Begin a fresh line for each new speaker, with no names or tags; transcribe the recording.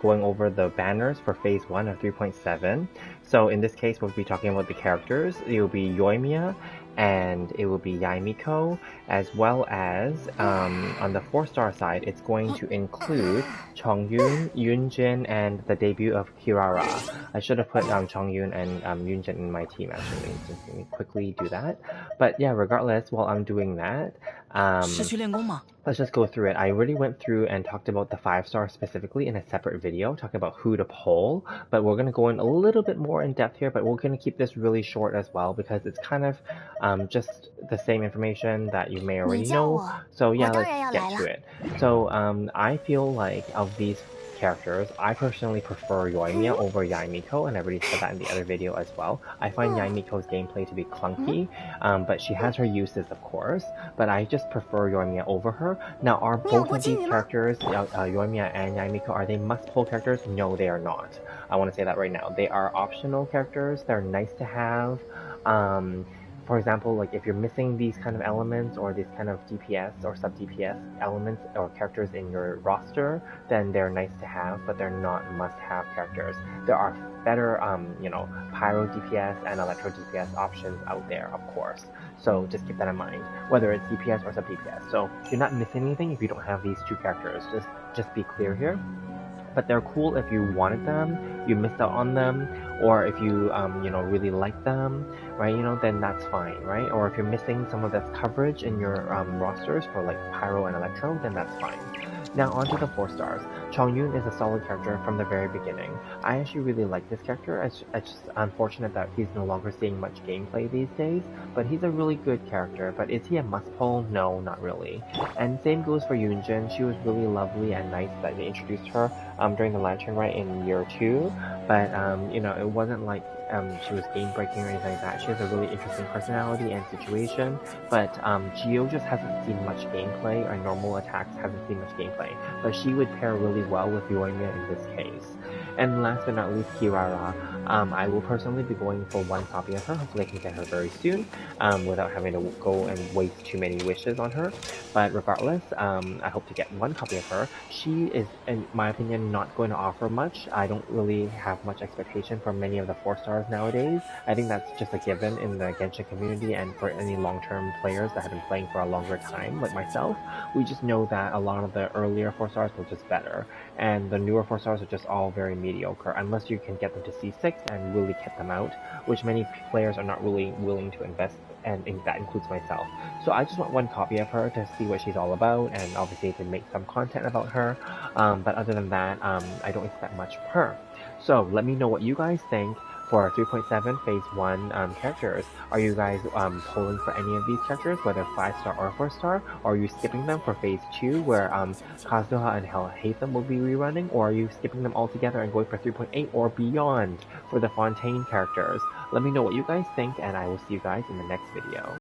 going over the banners for phase 1 of 3.7. So in this case, we'll be talking about the characters. It will be Yoimiya and it will be Yae Miko, as well as on the 4-star side, it's going to include Chongyun, Yunjin, and the debut of Kirara. I should have put Chongyun and Yunjin in my team actually. Just let me quickly do that. But yeah, regardless, while I'm doing that,
是去练功吗？
let's just go through it. I already went through and talked about the 5-star specifically in a separate video, talking about who to poll, but we're going to go in a little bit more in depth here, but we're going to keep this really short as well because it's kind of just the same information that you may already know. So yeah, let's get to it. So I feel like of these characters, I personally prefer Yoimiya over Yae Miko, and I already said that in the other video as well. I find Yae Miko's gameplay to be clunky, but she has her uses, of course, but I just prefer Yoimiya over her. Now, are both of these characters, Yoimiya and Yae Miko, are they must-pull characters? No, they are not. I want to say that right now. They are optional characters. They're nice to have. For example, like if you're missing these kind of elements or these kind of DPS or sub-DPS elements or characters in your roster, then they're nice to have, but they're not must-have characters. There are better, Pyro DPS and Electro DPS options out there, of course. So just keep that in mind, whether it's DPS or sub-DPS. So you're not missing anything if you don't have these two characters. Just be clear here. But they're cool if you wanted them, you missed out on them, or if you, really like them, right, then that's fine, right? Or if you're missing some of this coverage in your rosters for like Pyro and Electro, then that's fine. Now onto the 4 stars. Chongyun is a solid character from the very beginning. I actually really like this character. It's just unfortunate that he's no longer seeing much gameplay these days, but he's a really good character. But is he a must-pull? No, not really. And same goes for Yunjin. She was really lovely and nice that they introduced her during the Lantern Rite in year 2, but it wasn't like she was game-breaking or anything like that. She has a really interesting personality and situation, but Geo just hasn't seen much gameplay, or normal attacks hasn't seen much gameplay, but she would pair really well with Yoimiya in this case. And last but not least, Kirara. I will personally be going for 1 copy of her. Hopefully I can get her very soon without having to go and waste too many wishes on her. But regardless, I hope to get 1 copy of her. She is, in my opinion, not going to offer much. I don't really have much expectation for many of the 4 stars nowadays. I think that's just a given in the Genshin community, and for any long-term players that have been playing for a longer time, like myself, we just know that a lot of the earlier 4 stars were just better, and the newer 4 stars are just all very mediocre, unless you can get them to C6 and really get them out, which many players are not really willing to invest, and that includes myself. So I just want 1 copy of her to see what she's all about, and obviously to make some content about her, but other than that, I don't expect much from her. So let me know what you guys think for 3.7 phase 1 characters. Are you guys polling for any of these characters, whether 5-star or 4-star? Or are you skipping them for phase 2, where Kazuha and Hatham will be rerunning? Or are you skipping them altogether and going for 3.8 or beyond for the Fontaine characters? Let me know what you guys think, and I will see you guys in the next video.